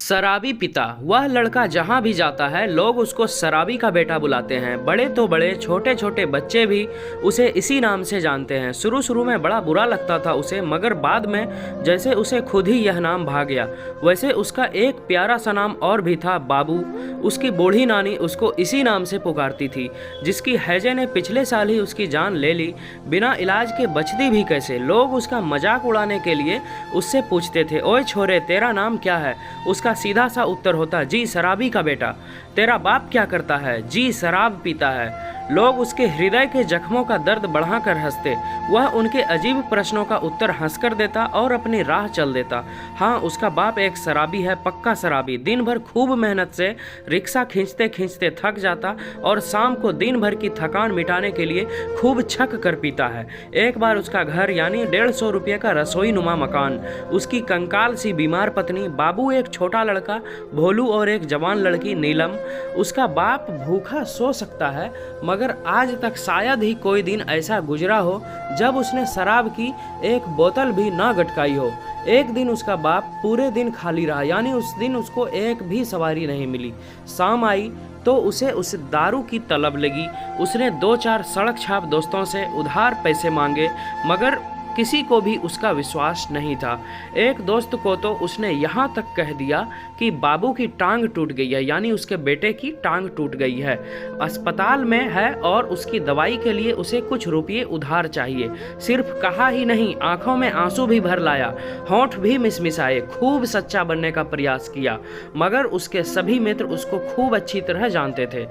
शराबी पिता वह लड़का जहाँ भी जाता है लोग उसको शराबी का बेटा बुलाते हैं। बड़े तो बड़े, छोटे छोटे बच्चे भी उसे इसी नाम से जानते हैं। शुरू शुरू में बड़ा बुरा लगता था उसे, मगर बाद में जैसे उसे खुद ही यह नाम भा गया। वैसे उसका एक प्यारा सा नाम और भी था, बाबू। उसकी बूढ़ी नानी उसको इसी नाम से पुकारती थी। जिसकी हैजे ने पिछले साल ही उसकी जान ले ली, बिना इलाज के बचती भी कैसे। लोग उसका मजाक उड़ाने के लिए उससे पूछते थे, ओए छोरे तेरा नाम क्या है? उसका सीधा सा उत्तर होता, जी शराबी का बेटा। तेरा बाप क्या करता है? जी शराब पीता है। लोग उसके हृदय के जख्मों का दर्द बढ़ाकर हंसते। वह उनके अजीब प्रश्नों का उत्तर हंसकर देता और अपनी राह चल देता। हाँ, उसका बाप एक शराबी है, पक्का शराबी। दिन भर खूब मेहनत से रिक्शा खींचते खींचते थक जाता और शाम को दिन भर की थकान मिटाने के लिए खूब छक कर पीता है। एक बार उसका घर यानी 150 रुपये का रसोई नुमा मकान, उसकी कंकाल सी बीमार पत्नी, बाबू एक छोटा लड़का भोलू और एक जवान लड़की नीलम। उसका बाप भूखा सो सकता है, मगर आज तक शायद ही कोई दिन ऐसा गुजरा हो जब उसने शराब की एक बोतल भी ना गटकाई हो। एक दिन उसका बाप पूरे दिन खाली रहा, यानी उस दिन उसको एक भी सवारी नहीं मिली। शाम आई तो उसे उस दारू की तलब लगी। उसने 2-4 सड़क छाप दोस्तों से उधार पैसे मांगे, मगर किसी को भी उसका विश्वास नहीं था। एक दोस्त को तो उसने यहाँ तक कह दिया कि बाबू की टांग टूट गई है, यानी उसके बेटे की टांग टूट गई है, अस्पताल में है और उसकी दवाई के लिए उसे कुछ रुपये उधार चाहिए। सिर्फ कहा ही नहीं, आंखों में आंसू भी भर लाया, होंठ भी मिसमिसाए, खूब सच्चा बनने का प्रयास किया। मगर उसके सभी मित्र उसको खूब अच्छी तरह जानते थे।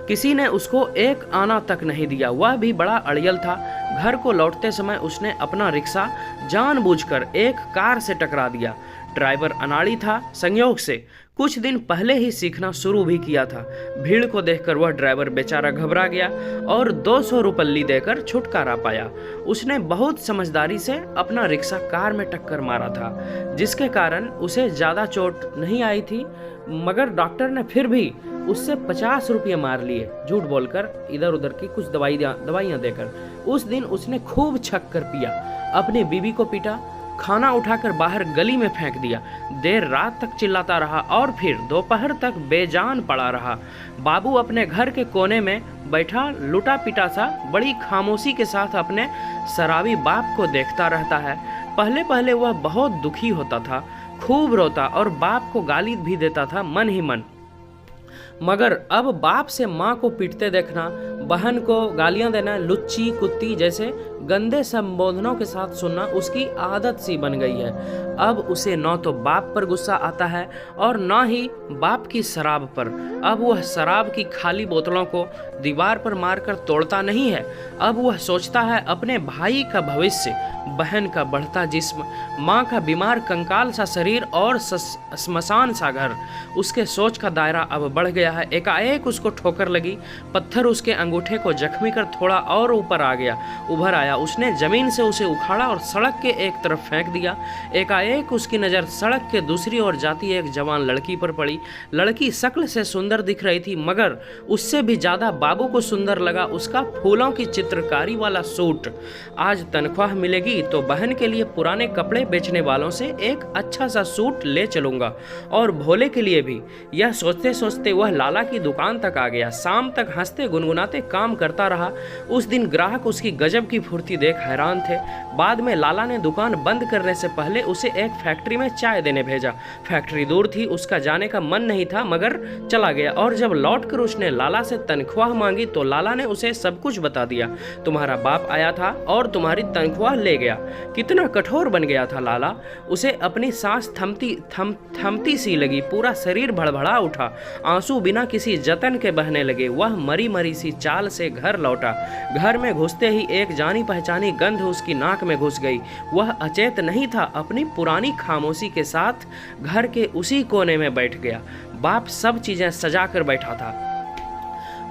किसी ने उसको एक आना तक नहीं दिया। वह भी बड़ा अड़ियल था। घर को लौटते समय उसने अपना रिक्शा जानबूझकर एक कार से टकरा दिया। ड्राइवर अनाड़ी था, संयोग से कुछ दिन पहले ही सीखना शुरू भी किया था। भीड़ को देखकर वह ड्राइवर बेचारा घबरा गया और 200 रुपल्ली देकर छुटकारा पाया। उसने बहुत समझदारी से अपना रिक्शा कार में टक्कर मारा था, जिसके कारण उसे ज़्यादा चोट नहीं आई थी, मगर डॉक्टर ने फिर भी उससे 50 रुपये मार लिए, झूठ बोलकर, इधर उधर की कुछ दवाइयाँ देकर। उस दिन उसने खूब छक कर पिया, अपनी बीवी को पीटा, खाना उठाकर बाहर गली में फेंक दिया, देर रात तक चिल्लाता रहा और फिर दोपहर तक बेजान पड़ा रहा। बाबू अपने घर के कोने में बैठा लुटा पिटा सा बड़ी खामोशी के साथ अपने शराबी बाप को देखता रहता है। पहले पहले वह बहुत दुखी होता था, खूब रोता और बाप को गाली भी देता था मन ही मन। मगर अब बाप से माँ को पीटते देखना, बहन को गालियाँ देना, लुच्ची कुत्ती जैसे गंदे संबोधनों के साथ सुनना उसकी आदत सी बन गई है। अब उसे न तो बाप पर गुस्सा आता है और न ही बाप की शराब पर। अब वह शराब की खाली बोतलों को दीवार पर मारकर तोड़ता नहीं है। अब वह सोचता है अपने भाई का भविष्य, बहन का बढ़ता जिस्म, माँ का बीमार कंकाल सा शरीर और श्मशान सा घर। उसके सोच का दायरा अब बढ़ गया है। एकाएक उसको ठोकर लगी, पत्थर उसके अंगूठे को जख्मी कर थोड़ा और ऊपर उभर आया। उसने जमीन से उसे उखाड़ा और सड़क के एक तरफ फेंक दिया। एकाएक उसकी नज़र सड़क के दूसरी ओर जाती एक जवान लड़की पर पड़ी। लड़की शक्ल से सुंदर दिख रही थी, मगर उससे भी ज़्यादा बाबू को सुंदर लगा उसका फूलों की चित्रकारी वाला सूट। आज तनख्वाह मिलेगी तो बहन के लिए पुराने कपड़े बेचने वालों से एक अच्छा सा सूट ले चलूँगा, और भोले के लिए भी। यह सोचते सोचते वह लाला की दुकान तक आ गया। शाम तक हंसते गुनगुनाते काम करता रहा। उस दिन ग्राहक उसकी गजब की फुर्ती देख हैरान थे। बाद में लाला ने दुकान बंद करने से पहले उसे एक फैक्ट्री में चाय देने भेजा। फैक्ट्री दूर थी, उसका जाने का मन नहीं था, मगर चला गया। और जब लौटकर उसने लाला से तनख्वाह मांगी तो लाला ने उसे सब कुछ बता दिया। तुम्हारा बाप आया था और तुम्हारी तनख्वाह ले गया। कितना कठोर बन गया था लाला। उसे अपनी सांस थमती सी लगी, पूरा शरीर भड़बड़ा उठा, आंसू बिना किसी जतन के बहने लगे। वह मरी मरी सी चाल से घर लौटा। घर में घुसते ही एक जानी पहचानी गंध उसकी नाक में घुस गई। वह अचेत नहीं था, अपनी पुरानी खामोशी के साथ घर के उसी कोने में बैठ गया। बाप सब चीजें सजा कर बैठा था।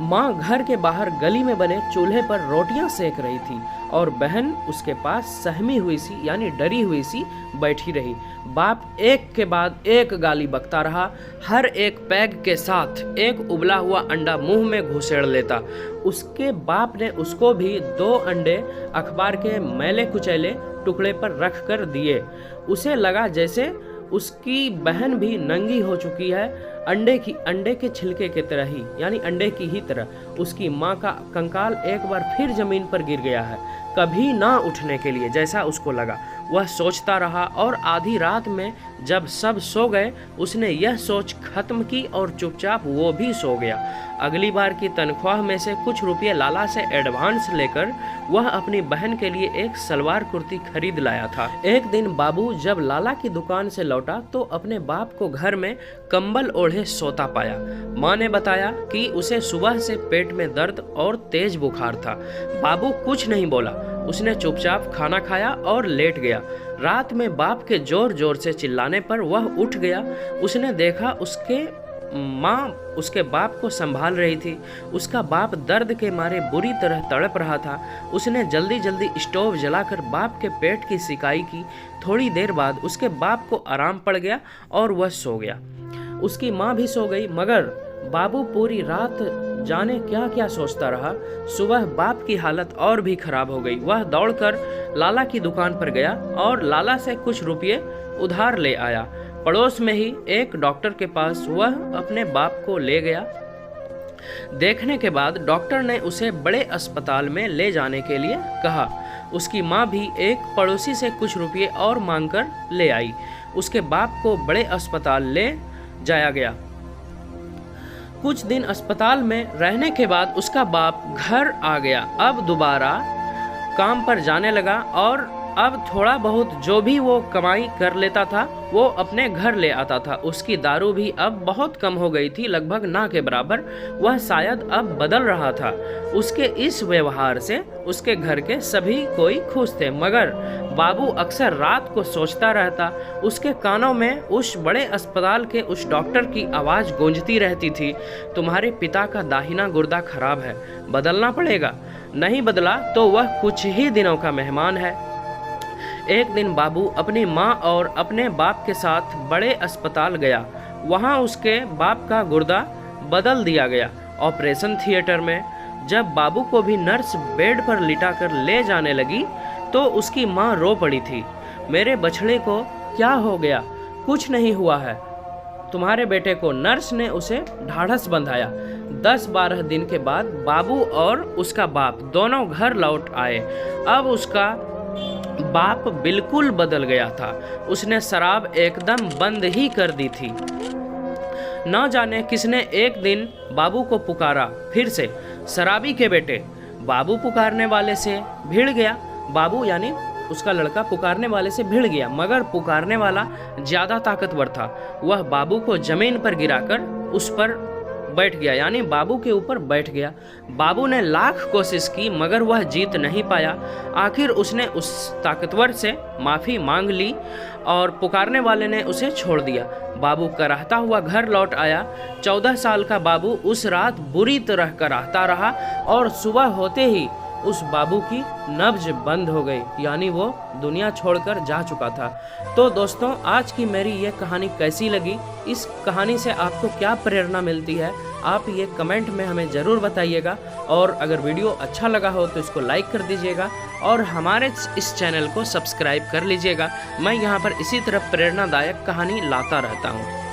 माँ घर के बाहर गली में बने चूल्हे पर रोटियां सेक रही थी और बहन उसके पास सहमी हुई सी यानी डरी हुई सी बैठी रही। बाप एक के बाद एक गाली बकता रहा। हर एक पैग के साथ एक उबला हुआ अंडा मुंह में घुसेड़ लेता। उसके बाप ने उसको भी 2 अंडे अखबार के मैले कुचैले टुकड़े पर रख कर दिए। उसे लगा जैसे उसकी बहन भी नंगी हो चुकी है, अंडे के छिलके की तरह ही, यानी अंडे की ही तरह। उसकी माँ का कंकाल एक बार फिर जमीन पर गिर गया है, कभी ना उठने के लिए, जैसा उसको लगा। वह सोचता रहा और आधी रात में जब सब सो गए उसने यह सोच खत्म की और चुपचाप वो भी सो गया। अगली बार की तनख्वाह में से कुछ रुपये लाला से एडवांस लेकर वह अपनी बहन के लिए एक सलवार कुर्ती खरीद लाया था। एक दिन बाबू जब लाला की दुकान से लौटा तो अपने बाप को घर में कंबल ओढ़े सोता पाया। माँ ने बताया कि उसे सुबह से पेट में दर्द और तेज बुखार था। बाबू कुछ नहीं बोला, उसने चुपचाप खाना खाया और लेट गया। रात में बाप के जोर जोर से चिल्लाने पर वह उठ गया। उसने देखा उसके माँ उसके बाप को संभाल रही थी। उसका बाप दर्द के मारे बुरी तरह तड़प रहा था। उसने जल्दी जल्दी स्टोव जलाकर बाप के पेट की सिकाई की। थोड़ी देर बाद उसके बाप को आराम पड़ गया और वह सो गया। उसकी माँ भी सो गई, मगर बाबू पूरी रात जाने क्या क्या सोचता रहा। सुबह बाप की हालत और भी खराब हो गई। वह दौड़कर लाला की दुकान पर गया और लाला से कुछ रुपये उधार ले आया। पड़ोस में ही एक डॉक्टर के पास वह अपने बाप को ले गया। देखने के बाद डॉक्टर ने उसे बड़े अस्पताल में ले जाने के लिए कहा। उसकी माँ भी एक पड़ोसी से कुछ रुपये और मांगकर ले आई। उसके बाप को बड़े अस्पताल ले जाया गया। कुछ दिन अस्पताल में रहने के बाद उसका बाप घर आ गया। अब दोबारा काम पर जाने लगा और अब थोड़ा बहुत जो भी वो कमाई कर लेता था वो अपने घर ले आता था। उसकी दारू भी अब बहुत कम हो गई थी, लगभग ना के बराबर। वह शायद अब बदल रहा था। उसके इस व्यवहार से उसके घर के सभी कोई खुश थे, मगर बाबू अक्सर रात को सोचता रहता। उसके कानों में उस बड़े अस्पताल के उस डॉक्टर की आवाज़ गूंजती रहती थी, तुम्हारे पिता का दाहिना गुर्दा खराब है, बदलना पड़ेगा, नहीं बदला तो वह कुछ ही दिनों का मेहमान है। एक दिन बाबू अपनी माँ और अपने बाप के साथ बड़े अस्पताल गया। वहाँ उसके बाप का गुर्दा बदल दिया गया। ऑपरेशन थिएटर में जब बाबू को भी नर्स बेड पर लिटाकर ले जाने लगी तो उसकी माँ रो पड़ी थी। मेरे बछड़े को क्या हो गया? कुछ नहीं हुआ है तुम्हारे बेटे को। नर्स ने उसे ढाढ़स बंधाया। 10-12 दिन के बाद बाबू और उसका बाप दोनों घर लौट आए। अब उसका बाप बिल्कुल बदल गया था। उसने शराब एकदम बंद ही कर दी थी। न जाने किसने एक दिन बाबू को पुकारा, फिर से शराबी के बेटे। बाबू पुकारने वाले से भिड़ गया। बाबू यानी उसका लड़का पुकारने वाले से भिड़ गया, मगर पुकारने वाला ज़्यादा ताकतवर था। वह बाबू को ज़मीन पर गिराकर उस पर बैठ गया, यानी बाबू के ऊपर बैठ गया। बाबू ने लाख कोशिश की मगर वह जीत नहीं पाया। आखिर उसने उस ताकतवर से माफ़ी मांग ली और पुकारने वाले ने उसे छोड़ दिया। बाबू कराहता हुआ घर लौट आया। 14 साल का बाबू उस रात बुरी तरह कराहता रहा और सुबह होते ही उस बाबू की नब्ज बंद हो गई, यानी वो दुनिया छोड़कर जा चुका था। तो दोस्तों, आज की मेरी ये कहानी कैसी लगी? इस कहानी से आपको क्या प्रेरणा मिलती है? आप ये कमेंट में हमें ज़रूर बताइएगा। और अगर वीडियो अच्छा लगा हो तो इसको लाइक कर दीजिएगा और हमारे इस चैनल को सब्सक्राइब कर लीजिएगा। मैं यहाँ पर इसी तरह प्रेरणादायक कहानी लाता रहता हूँ।